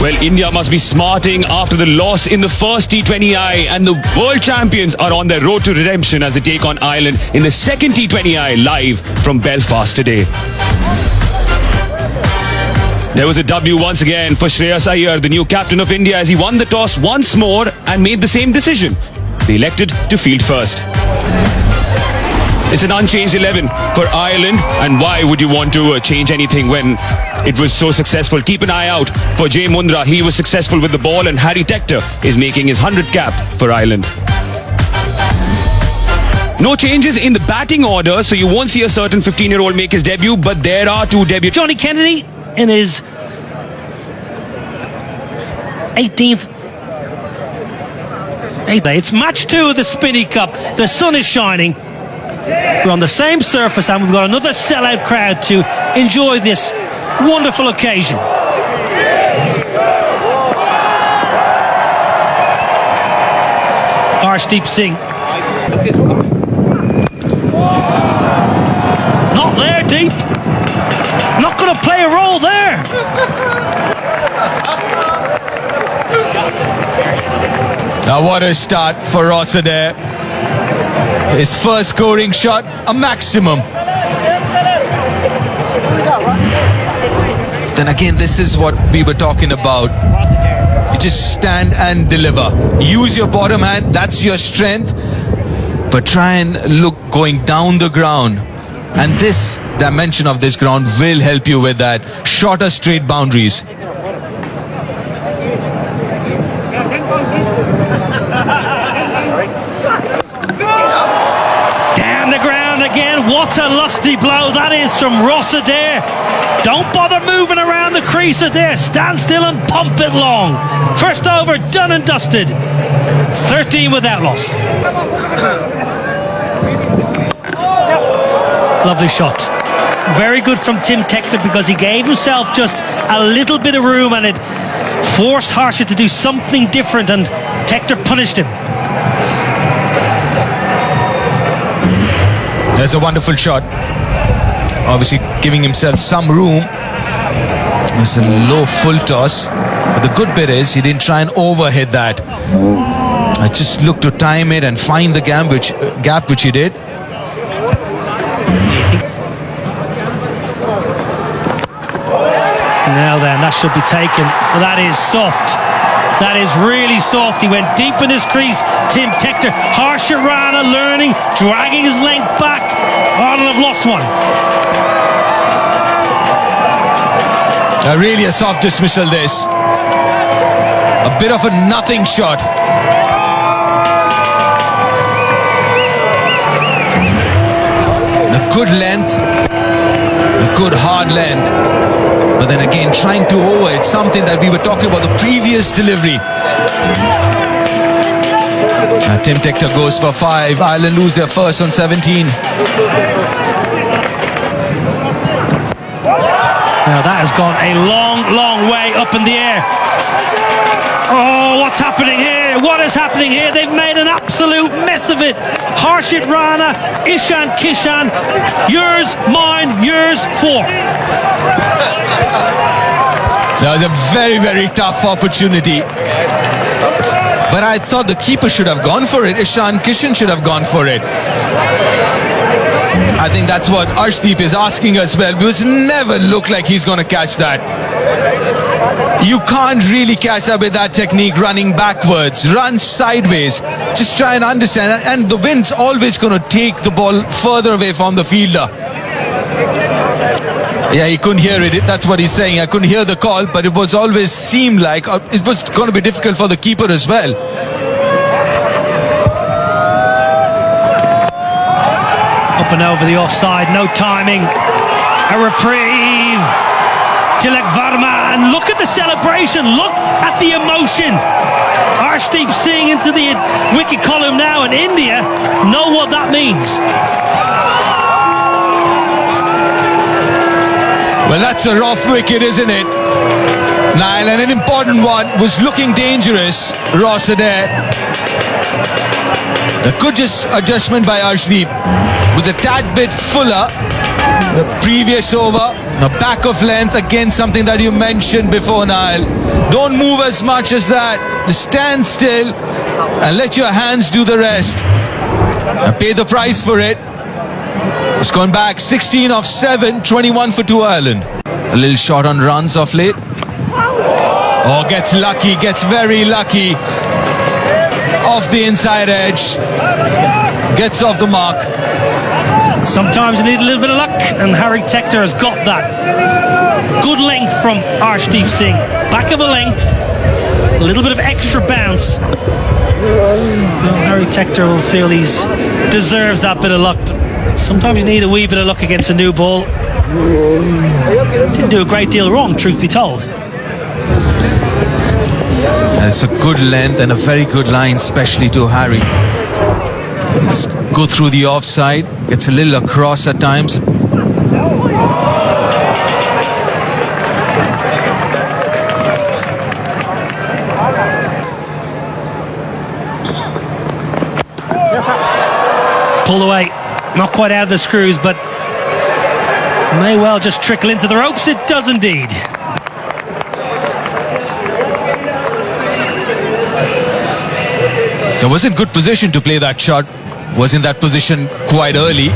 Well, India must be smarting after the loss in the first T20I, and the world champions are on their road to redemption as they take on Ireland in the second T20I live from Belfast today. There was a W once again for Shreyas Iyer, the new captain of India, as he won the toss once more and made the same decision. They elected to field first. It's an unchanged 11 for Ireland, and why would you want to change anything when it was so successful? Keep an eye out for Jay Mundra. He was successful with the ball, and Harry Tector is making his 100th cap for Ireland. No changes in the batting order, so you won't see a certain 15-year-old make his debut, but there are two debuts. Johnny Kennedy in his 18th. It's match 2 of the Spinney Cup. The sun is shining. We're on the same surface, and we've got another sellout crowd to enjoy this wonderful occasion. Arshdeep Singh. Not there, deep. Not going to play a role there. Now what a start for Rossiter. His first scoring shot, a maximum. Then again, this is what we were talking about. You just stand and deliver. Use your bottom hand, that's your strength. But try and look going down the ground. And this dimension of this ground will help you with that. Shorter straight boundaries. Down the ground again. What a lusty blow that is from Ross Adair. Don't bother moving around the crease, Adair. Stand still and pump it long. First over, done and dusted. 13 without loss. Lovely shot. Very good from Tim Tector, because he gave himself just a little bit of room and it forced Harsha to do something different, and Tector punished him. There's a wonderful shot. Obviously giving himself some room. It's a low full toss. But the good bit is he didn't try and overhit that. I just looked to time it and find the gap which he did. Now then, that should be taken. That is soft. That is really soft. He went deep in his crease. Tim Tector. Harsha Rana learning, dragging his length back. Ireland have lost one. Really a soft dismissal this. A bit of a nothing shot. A good length. A good hard length. But then again, trying to over, it's something that we were talking about the previous delivery. Tim Tector goes for 5. Ireland lose their first on 17. Now that has gone a long, long way up in the air. Oh, what's happening here? What is happening here? They've made an absolute mess of it. Harshit Rana, Ishan Kishan, yours, mine, yours, 4. That was a very, very tough opportunity. But I thought the keeper should have gone for it. Ishan Kishan should have gone for it. I think that's what Arshdeep is asking as well, because never looked like he's going to catch that. You can't really catch that with that technique, running backwards, run sideways. Just try and understand. And the wind's always going to take the ball further away from the fielder. Yeah, he couldn't hear it. That's what he's saying. I couldn't hear the call, but it was always seemed like it was going to be difficult for the keeper as well. Up and over the offside, no timing. A reprieve. Tilak Varma, and look at the celebration. Look at the emotion. Arshdeep Singh into the wicket column now, and India know what that means. Well, that's a rough wicket, isn't it? Niall, and an important one, was looking dangerous. Ross Adair. The good adjustment by Arshdeep was a tad bit fuller. The previous over, a back of length, again something that you mentioned before, Niall. Don't move as much as that. Just stand still and let your hands do the rest. And pay the price for it. It's gone back 16 of 7, 21 for 2 Ireland. A little short on runs of late. Oh, gets lucky, gets very lucky. Off the inside edge. Gets off the mark. Sometimes you need a little bit of luck, and Harry Tector has got that. Good length from Arshdeep Singh. Back of a length, a little bit of extra bounce. Harry Tector will feel he deserves that bit of luck. But sometimes you need a wee bit of luck against a new ball. Didn't do a great deal wrong, truth be told. And it's a good length and a very good line, especially to Harry. Go through the offside. It's a little across at times. Pulled away, not quite out of the screws, but may well just trickle into the ropes. It does indeed. There was in good position to play that shot. Was in that position quite early.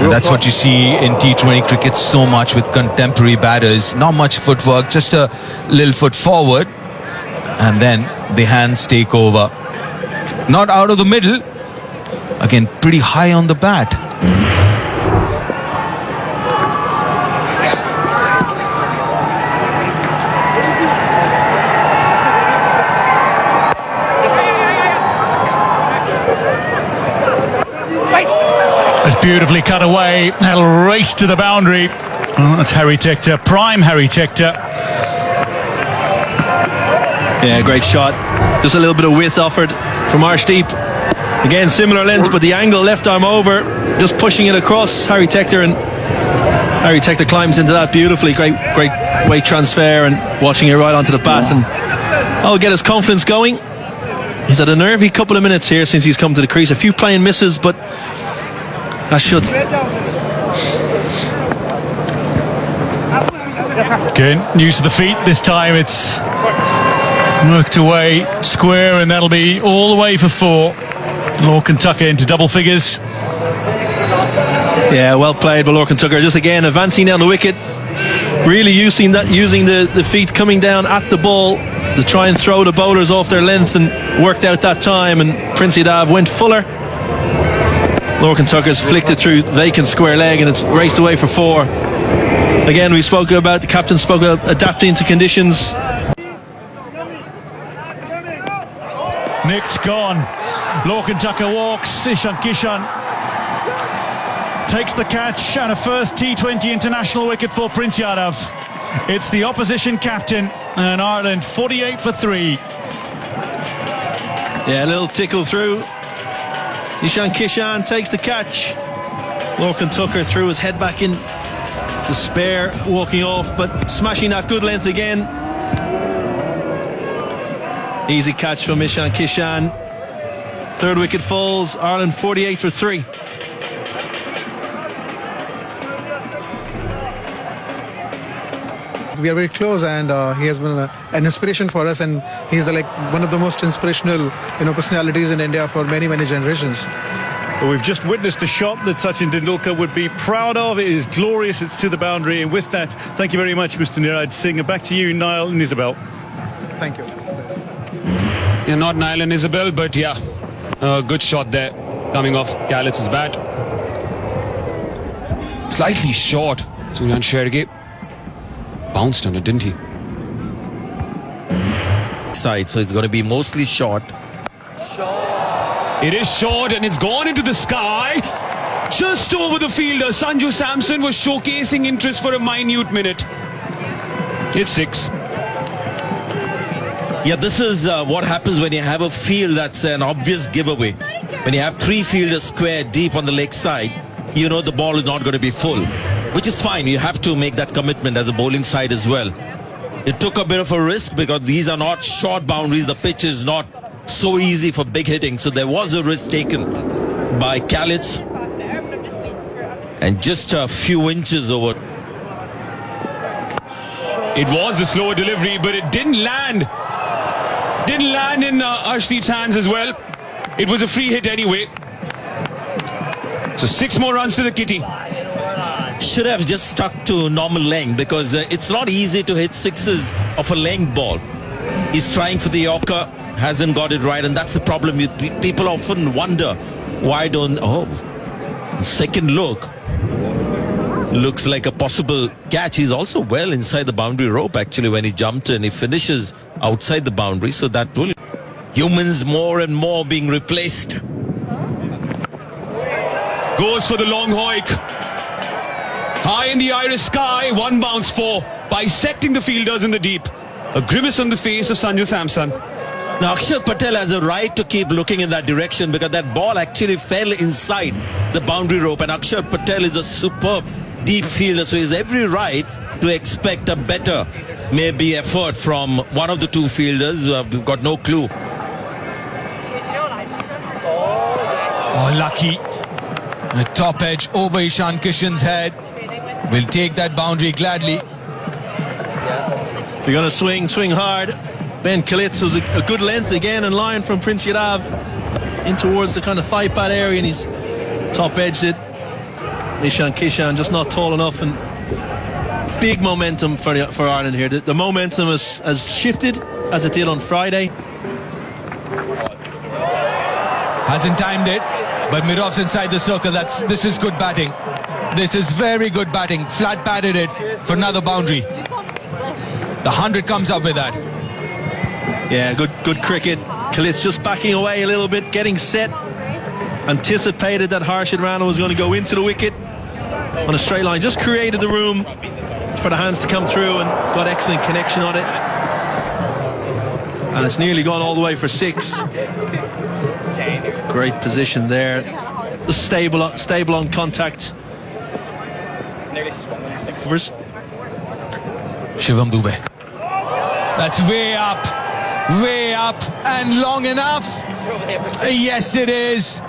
And that's what you see in T20 cricket so much with contemporary batters. Not much footwork, just a little foot forward. And then the hands take over. Not out of the middle. Again, pretty high on the bat. It's beautifully cut away. That'll race to the boundary. Oh, that's Harry Tector, prime Harry Tector. Yeah, great shot. Just a little bit of width offered from Arshdeep. Again, similar length, but the angle left arm over, just pushing it across Harry Tector, and Harry Tector climbs into that beautifully. Great weight transfer and watching it right onto the bat, and I'll get his confidence going. He's had a nervy couple of minutes here since he's come to the crease. A few playing misses, but that should. Again, use of the feet. This time it's worked away square, and that'll be all the way for 4. Lorcan Tucker into double figures. Yeah, well played by Lorcan Tucker. Just again advancing down the wicket, really using the feet coming down at the ball to try and throw the bowlers off their length, and worked out that time. And Princey Dav went fuller. Lorcan Tucker's flicked it through vacant square leg, and it's raced away for 4. Again, we spoke about, the captain spoke about adapting to conditions. Nick's gone. Lorcan Tucker walks. Ishan Kishan takes the catch, and a first T20 international wicket for Prince Yadav. It's the opposition captain, and Ireland 48 for 3. Yeah, a little tickle through. Ishan Kishan takes the catch. Lorcan Tucker threw his head back in to spare, walking off, but smashing that good length again. Easy catch from Ishan Kishan. 3rd wicket falls. Ireland 48 for 3. We are very close, and he has been an inspiration for us, and he's one of the most inspirational personalities in India for many generations. Well, we've just witnessed a shot that Sachin Tendulkar would be proud of. It is glorious. It's to the boundary, and with that, thank you very much, Mr. Niraj Singh. And back to you, Niall and Isabel. Thank you. Yeah, not Niall and Isabel, but yeah, good shot there coming off Gallitz's bat. Slightly short. Suryan Shergay bounced on it, didn't he? Side, so it's going to be mostly short. It is short, and it's gone into the sky. Just over the fielder. Sanju Samson was showcasing interest for a minute minute. It's 6. Yeah, this is what happens when you have a field that's an obvious giveaway. When you have 3 fielders square deep on the leg side, you know the ball is not going to be full, which is fine. You have to make that commitment as a bowling side as well. It took a bit of a risk because these are not short boundaries. The pitch is not so easy for big hitting. So there was a risk taken by Kalitz. and just a few inches over. It was the slower delivery, but it didn't land. Didn't land in Arshdeep's hands as well. It was a free hit anyway. So 6 more runs to the kitty. Should have just stuck to normal length, because it's not easy to hit sixes of a length ball. He's trying for the Yorker, hasn't got it right, and that's the problem. People often wonder why don't. Oh, second look. Looks like a possible catch. He's also well inside the boundary rope actually when he jumped, and he finishes outside the boundary, so that will. Humans more and more being replaced. Goes for the long hoik. High in the iris sky, 1 bounce 4, bisecting the fielders in the deep. A grimace on the face of Sanju Samson. Now Akshar Patel has a right to keep looking in that direction, because that ball actually fell inside the boundary rope, and Akshar Patel is a superb deep fielder, so he has every right to expect a better maybe effort from one of the two fielders. We've got no clue. Oh, lucky. The top edge over Ishan Kishan's head. Will take that boundary gladly. We're going to swing hard. Ben Kalitz was a good length again in line from Prince Yadav in towards the kind of thigh pad area, and he's top edged it. Ishan Kishan just not tall enough, and big momentum for Ireland here. The momentum has shifted as it did on Friday. Hasn't timed it, but Mirov's inside the circle. This is good batting. This is very good batting. Flat batted it for another boundary. The 100 comes up with that. Yeah, good cricket. Kalitz just backing away a little bit, getting set. Anticipated that Harshit Rana was going to go into the wicket on a straight line. Just created the room for the hands to come through, and got excellent connection on it. And it's nearly gone all the way for 6. Great position there. Just stable on contact. Shivam Dube. That's way up, and long enough. Yes, it is.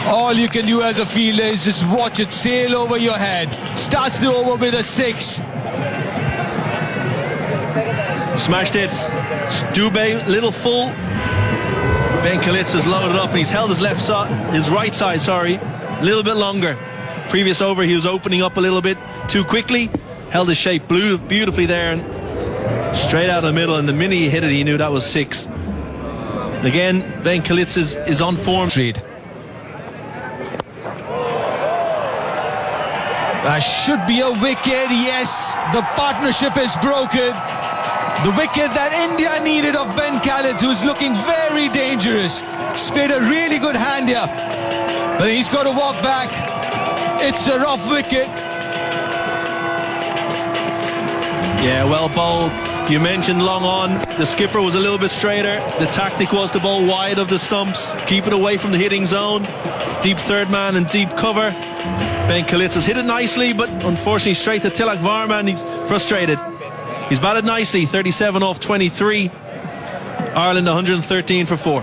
All you can do as a fielder is just watch it sail over your head. Starts the over with a 6. Smashed it. Dube, little full. Ben Kalitz has loaded up, and he's held his right side, a little bit longer. Previous over, he was opening up a little bit too quickly. Held his shape beautifully there, and straight out of the middle. And the minute he hit it, he knew that was 6. Again, Ben Kalitz is on form. That should be a wicket. Yes, the partnership is broken. The wicket that India needed of Ben Khalid, who's looking very dangerous. He's played a really good hand here, but he's got to walk back. It's a rough wicket. Yeah, well bowled. You mentioned long on. The skipper was a little bit straighter. The tactic was to bowl wide of the stumps, keep it away from the hitting zone. Deep third man and deep cover. Ben Kalitz has hit it nicely, but unfortunately straight to Tilak Varma, and he's frustrated. He's batted nicely, 37 off 23. Ireland 113 for 4.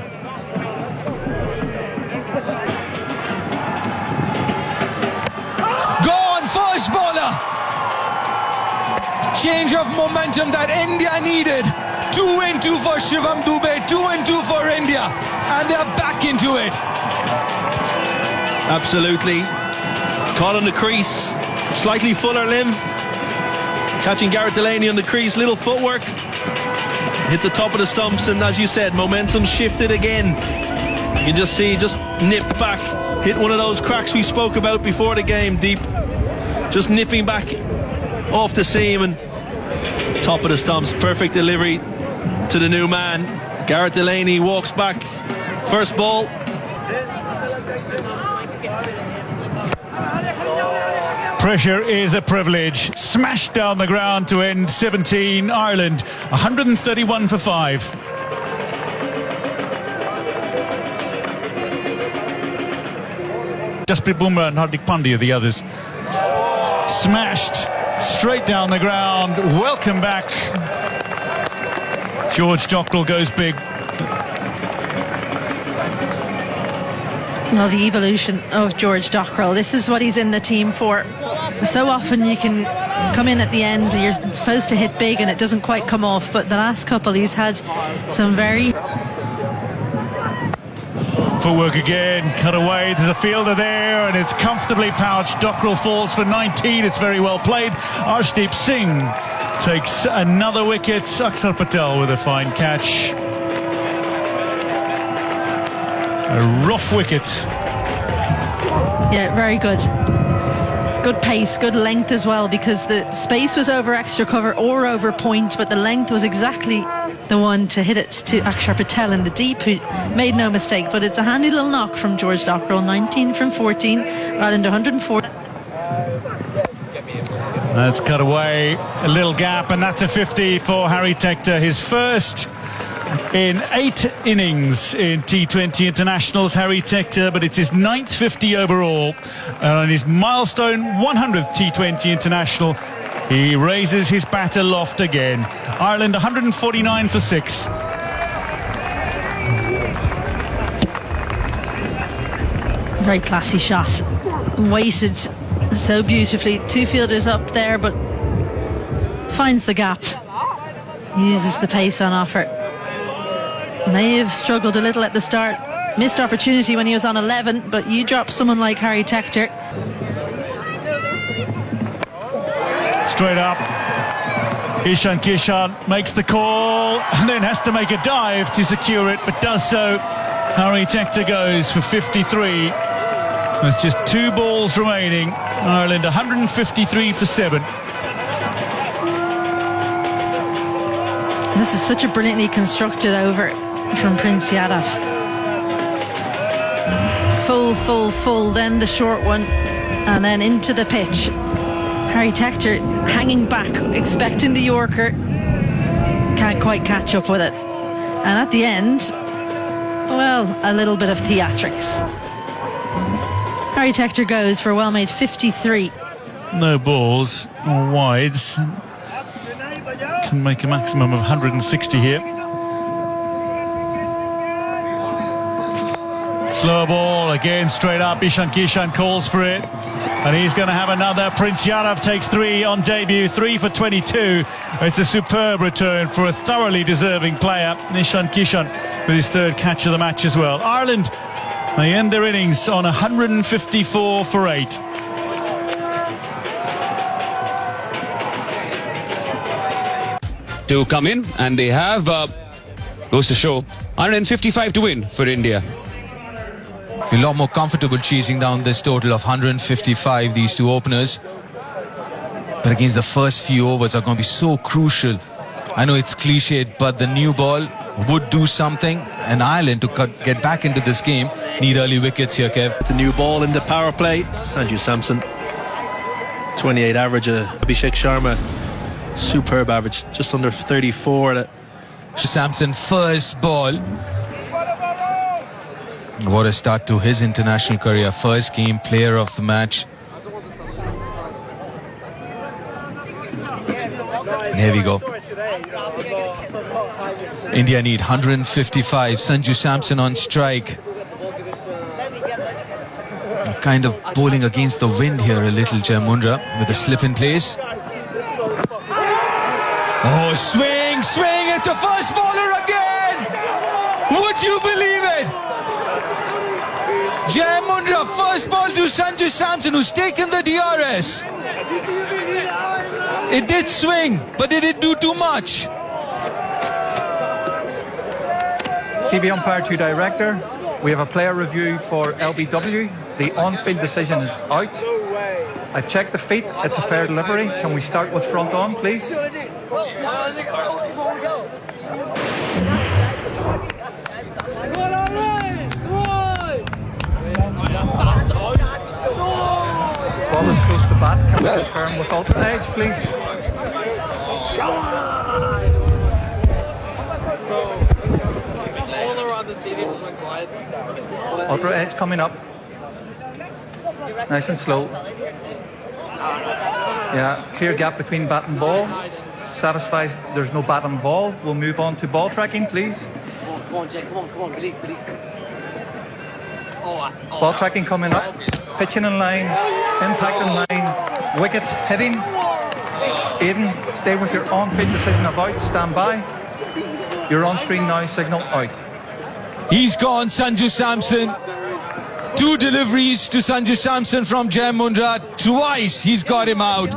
Gone, first bowler. Change of momentum that India needed. 2 and 2 for Shivam Dube, 2 and 2 for India, and they're back into it. Absolutely. Caught on the crease, slightly fuller length. Catching Garrett Delaney on the crease, little footwork. Hit the top of the stumps, and as you said, momentum shifted again. You can just see, just nipped back. Hit one of those cracks we spoke about before the game, deep. Just nipping back off the seam, and top of the stumps. Perfect delivery to the new man. Garrett Delaney walks back. First ball. Pressure is a privilege. Smashed down the ground to end 17. Ireland 131 for 5. Jasprit Bumrah and Hardik Pandya, the others. Smashed straight down the ground. Welcome back. George Dockrell goes big. Well, the evolution of George Dockrell. This is what he's in the team for. So often you can come in at the end, you're supposed to hit big and it doesn't quite come off, but the last couple he's had some very... Footwork again, cut away, there's a fielder there and it's comfortably pouched. Dockrell falls for 19, it's very well played. Arshdeep Singh takes another wicket. Akshar Patel with a fine catch. A rough wicket. Yeah, very good. Good pace, good length as well, because the space was over extra cover or over point, but the length was exactly the one to hit it to Akshar Patel in the deep, who made no mistake. But it's a handy little knock from George Dockrell. 19 from 14, Ireland 104. That's cut away, a little gap, and that's a 50 for Harry Tector, his first in 8 innings in T20 internationals. Harry Tector, but it's his 9th 50 overall, and on his milestone 100th T20 international, he raises his bat aloft again. Ireland 149 for 6. Very classy shot, weighted so beautifully. 2 fielders up there, but finds the gap, uses the pace on offer. May have struggled a little at the start, missed opportunity when he was on 11, but you drop someone like Harry Tector. Straight up, Ishan Kishan makes the call and then has to make a dive to secure it, but does so. Harry Tector goes for 53 with just 2 balls remaining. Ireland 153 for 7. This is such a brilliantly constructed over from Prince Yadav. Full, then the short one, and then into the pitch. Harry Tector hanging back, expecting the Yorker, can't quite catch up with it. And at the end, well, a little bit of theatrics. Harry Tector goes for a well-made 53. No balls or wides. Can make a maximum of 160 here. Slower ball, again straight up. Ishan Kishan calls for it, and he's going to have another. Prince Yadav takes 3 on debut, 3 for 22. It's a superb return for a thoroughly deserving player. Ishan Kishan with his 3rd catch of the match as well. Ireland, they end their innings on 154 for 8. To come in, and they have, goes to show, 155 to win for India. A lot more comfortable chasing down this total of 155, these 2 openers. But against the first few overs are going to be so crucial. I know it's cliched, but the new ball would do something, and Ireland to get back into this game need early wickets here, Kev. The new ball in the power play, Sanju Samson, 28 average. Abhishek Sharma, superb average, just under 34. Samson, first ball. What a start to his international career. First game, player of the match. And here we go. India need 155. Sanju Samson on strike. Kind of bowling against the wind here a little, Jai Mundra, with a slip in place. Oh, swing, it's a first bowler again! Would you believe it? Jai Mundra, first ball to Sanju Samson, who's taken the DRS. It did swing, but did it do too much? TV umpire to director. We have a player review for LBW. The on-field decision is out. I've checked the feet. It's a fair delivery. Can we start with front on, please? Ball is close to bat. Can we confirm with alternate edge, please? Ultra edge coming up. Nice and slow. Yeah, clear gap between bat and ball. Satisfies there's no bat involved. We'll move on to ball tracking, please. Come on, Jay. Come on. Believe. Ball tracking coming up. Pitching in line. Impact in line. Wickets hitting. Aiden, stay with your on-field decision of out. Stand by. Your on-screen now signal out. He's gone, Sanju Samson. 2 deliveries to Sanju Samson from Jai Mundra. Twice he's got him out.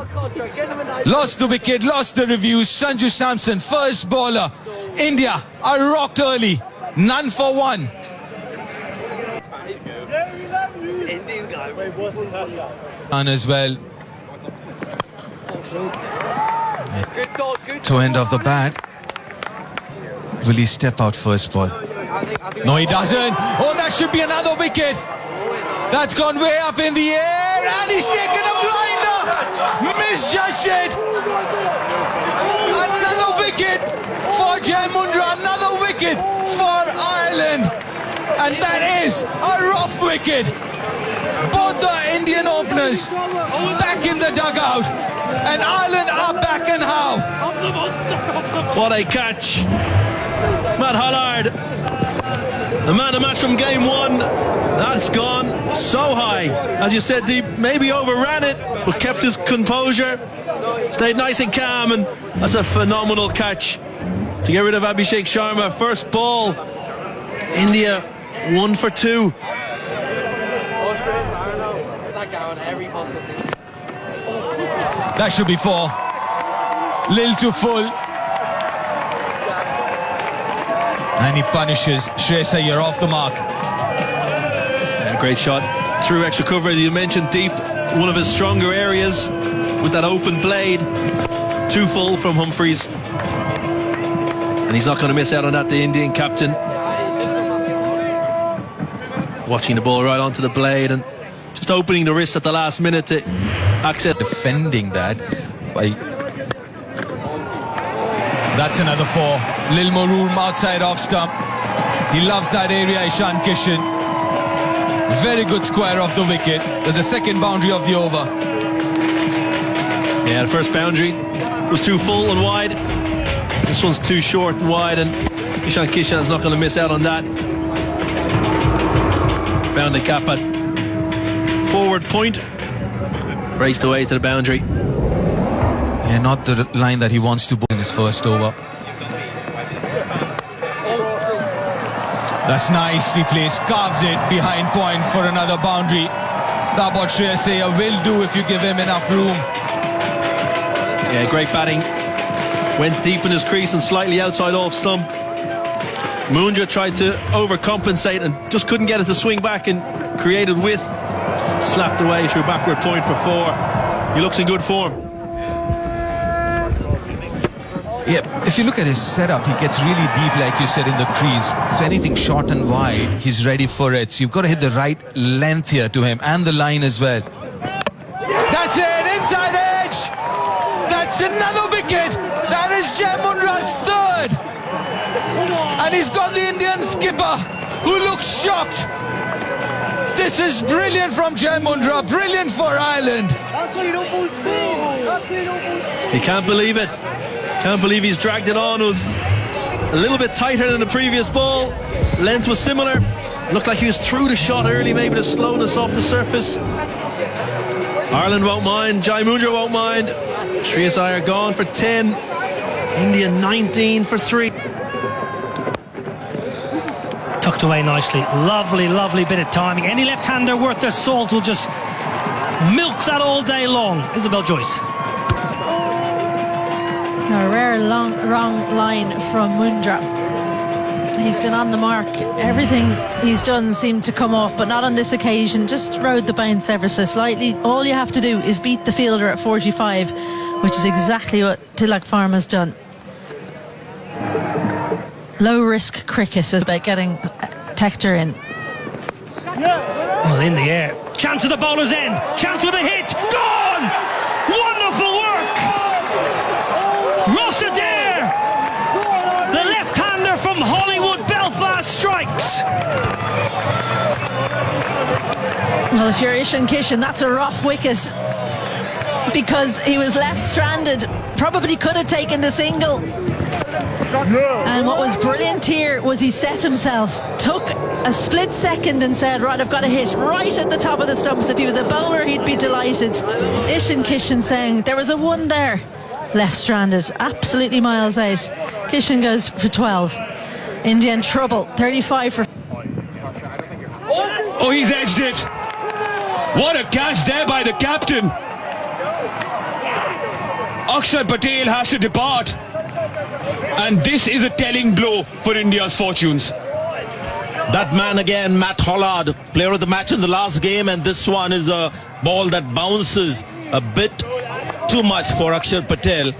Lost the wicket, lost the reviews. Sanju Samson, first bowler. India are rocked early. None for 1. And as well. To end of the bat. Will he step out first ball? No, he doesn't. Oh, that should be another wicket. That's gone way up in the air, and he's taken a blinder. Misjudged it. Another wicket for Jai Mundra. Another wicket for Ireland. And that is a rough wicket. Both the Indian openers back in the dugout. And Ireland are back and how. What a catch. Matt Hollard, the man of the match from game 1. That's gone so high. As you said, Deep maybe overran it, but kept his composure, stayed nice and calm, and that's a phenomenal catch to get rid of Abhishek Sharma. First ball, India 1 for 2. That should be 4. Lil to full. And he punishes Shreyas Iyer off the mark. Yeah, great shot. Through extra cover, you mentioned Deep, one of his stronger areas with that open blade. 2 full from Humphreys. And he's not going to miss out on that, the Indian captain. Watching the ball right onto the blade and just opening the wrist at the last minute to access. Defending that by... That's another 4. Lil Maroon outside off stump. He loves that area, Ishan Kishan. Very good square off the wicket. That's the second boundary of the over. Yeah, the first boundary was too full and wide. This one's too short and wide, and Ishan Kishan's not going to miss out on that. Found the gap at forward point. Raced away to the boundary. Yeah, not the line that he wants to bowl in his first over. That's nicely placed. Carved it behind point for another boundary. That's what Shreyas Iyer will do if you give him enough room. Yeah, great batting. Went deep in his crease and slightly outside off stump. Mundra tried to overcompensate and just couldn't get it to swing back and created width. Slapped away through backward point for 4. He looks in good form. Yeah, if you look at his setup, he gets really deep, like you said, in the crease. So anything short and wide, he's ready for it. So you've got to hit the right length here to him and the line as well. That's it, inside edge. That's another wicket. That is Jai Mundra's 3rd. And he's got the Indian skipper who looks shocked. This is brilliant from Jai Mundra, brilliant for Ireland. He can't believe it. Can't believe he's dragged it on. It was a little bit tighter than the previous ball. Length was similar. Looked like he was through the shot early, maybe the slowness off the surface. Ireland won't mind. Jai Mundra won't mind. Shreyas Iyer gone for 10. India 19 for 3. Tucked away nicely. Lovely, lovely bit of timing. Any left-hander worth their salt will just milk that all day long. Isabel Joyce. A rare wrong line from Mundra. He's been on the mark. Everything he's done seemed to come off, but not on this occasion. Just rode the bounce ever so slightly. All you have to do is beat the fielder at 45, which is exactly what Tilak Varma's done. Low-risk cricket is about getting Tector in. Well, in the air. Chance at the bowler's end. Chance with a hit. Gone! Wonderful work! Ross Adair! The left-hander from Hollywood, Belfast strikes. Well, if you're Ishan Kishan, that's a rough wicket. Because he was left stranded. Probably could have taken the single. And what was brilliant here was he set himself, took a split second and said, right, I've got to hit right at the top of the stumps. If he was a bowler, he'd be delighted. Ishan Kishan saying there was a one there, left stranded, absolutely miles out. Kishan goes for 12. India in trouble, 35 for... Oh, he's edged it. What a catch there by the captain. Akshar Patel has to depart. And this is a telling blow for India's fortunes. That man again, Matt Hollard, player of the match in the last game, and this one is a ball that bounces a bit too much for Akshar Patel.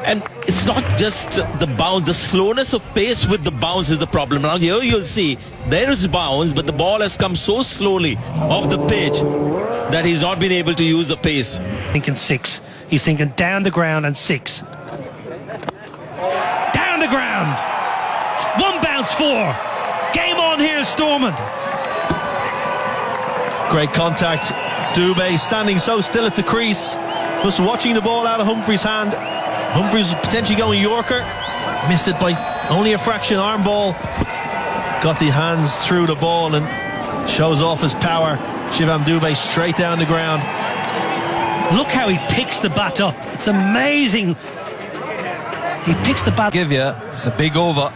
And it's not just the bounce, the slowness of pace with the bounce is the problem. Now here you'll see there is bounce, but the ball has come so slowly off the pitch that he's not been able to use the pace. Thinking 6. He's thinking down the ground and 6. Down the ground. One bounce 4. Game on here, Stormont. Great contact. Dubé standing so still at the crease, just watching the ball out of Humphrey's hand. Humphreys potentially going Yorker, missed it by only a fraction. Arm ball, got the hands through the ball and shows off his power. Shivam Dubé straight down the ground. Look how he picks the bat up. It's amazing. He picks the bat. Give you, it's a big over.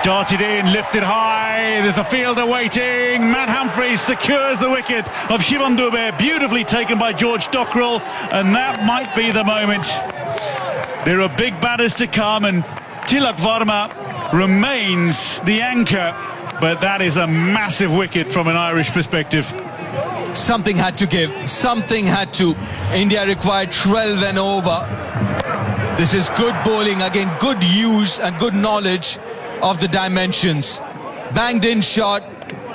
Darted in, lifted high, there's a fielder waiting. Matt Humphreys secures the wicket of Shivam Dubé, beautifully taken by George Dockrell, and that might be the moment. There are big batters to come, and Tilak Varma remains the anchor, but that is a massive wicket from an Irish perspective. Something had to give, something had to. India required 12 and over. This is good bowling, again, good use and good knowledge of the dimensions. Banged in shot,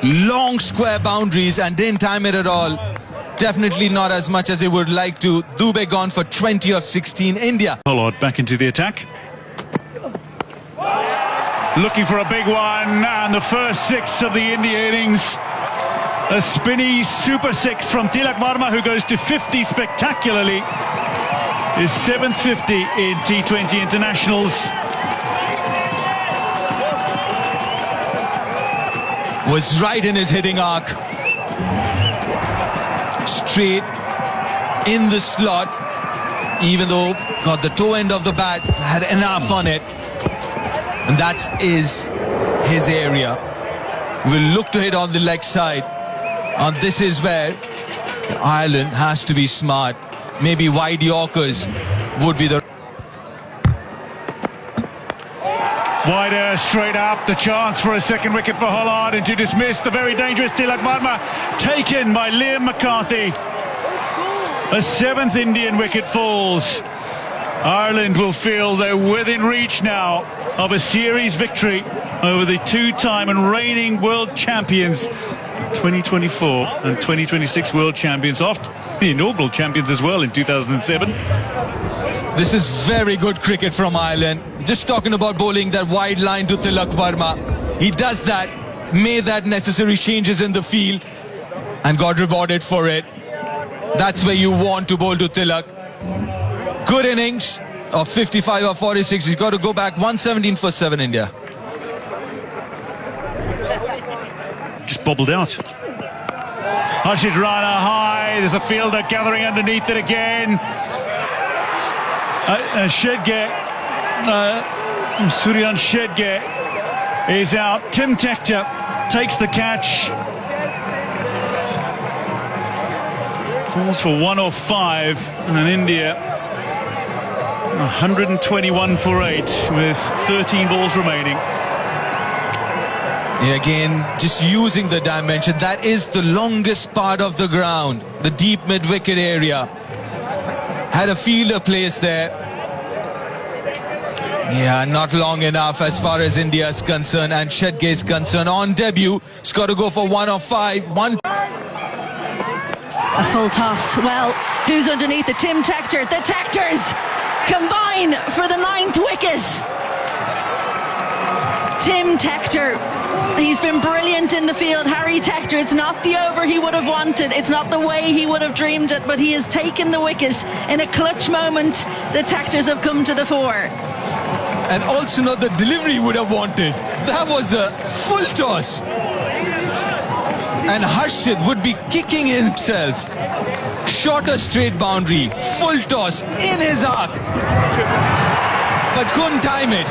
long square boundaries, and didn't time it at all. Definitely not as much as he would like to. Dubé gone for 20 of 16. India. Hollard back into the attack. Looking for a big one, and the first 6 of the India innings. A spinny super 6 from Tilak Varma, who goes to 50 spectacularly. His 7th 50 in T20 internationals. Was right in his hitting arc. Straight in the slot, even though got the toe end of the bat, had enough on it, and that's his area. Will look to hit on the leg side, and this is where Ireland has to be smart. Maybe wide Yorkers would be the wider, straight up, the chance for a second wicket for Hollard, and to dismiss the very dangerous Tilak Varma, taken by Liam McCarthy. A 7th Indian wicket falls. Ireland will feel they're within reach now of a series victory over the 2-time and reigning world champions, 2024 and 2026 world champions, after the inaugural champions as well in 2007. This is very good cricket from Ireland. Just talking about bowling that wide line to Tilak Varma. He does that, made that necessary changes in the field, and got rewarded for it. That's where you want to bowl to Tilak. Good innings of 55 or 46. He's got to go back 117 for 7 India. Just bobbled out. Harshit Rana high. There's a fielder gathering underneath it again. Shedge, Suryan Shedge is out. Tim Tector takes the catch. Falls for 105, and India 121 for 8 with 13 balls remaining. Again, just using the dimension. That is the longest part of the ground, the deep mid-wicket area. Had a fielder placed there. Yeah, not long enough as far as India is concerned, and Shedge is concerned. On debut, he's got to go for 105. A full toss. Well, who's underneath it? Tim Tector. The Tectors combine for the 9th wicket. Tim Tector. He's been brilliant in the field. Harry Tector, it's not the over he would have wanted. It's not the way he would have dreamed it, but he has taken the wicket in a clutch moment. The Tectors have come to the fore. and also not the delivery would have wanted. That was a full toss. And Harshit would be kicking himself. Shorter straight boundary, full toss in his arc, but couldn't time it.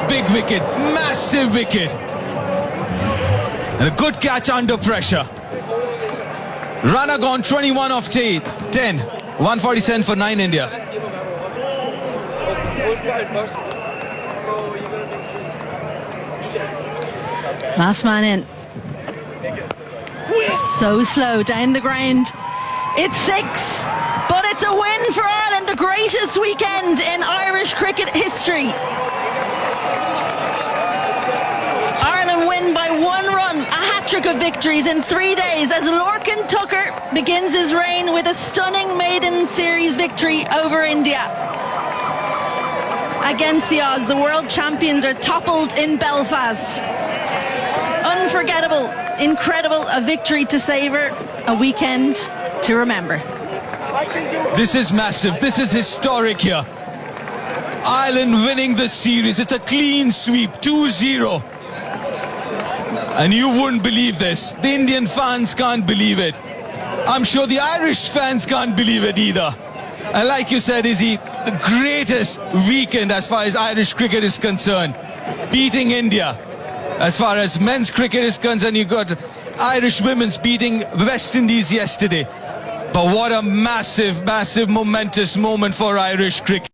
Big wicket, massive wicket. And a good catch under pressure. Runner gone 21 off 10. 147 for 9 India. Last man in. So slow down the ground. It's 6, but it's a win for Ireland, the greatest weekend in Irish cricket history. Ireland win by 1 run, a hat-trick of victories in 3 days as Lorcan Tucker begins his reign with a stunning maiden series victory over India. Against the odds, the world champions are toppled in Belfast. Unforgettable, incredible, a victory to savour, a weekend to remember. This is massive, this is historic here. Ireland winning the series, it's a clean sweep, 2-0. And you wouldn't believe this. The Indian fans can't believe it. I'm sure the Irish fans can't believe it either. And like you said, Izzy, the greatest weekend as far as Irish cricket is concerned. Beating India. As far as men's cricket is concerned, you got Irish women's beating West Indies yesterday. But what a massive, massive, momentous moment for Irish cricket.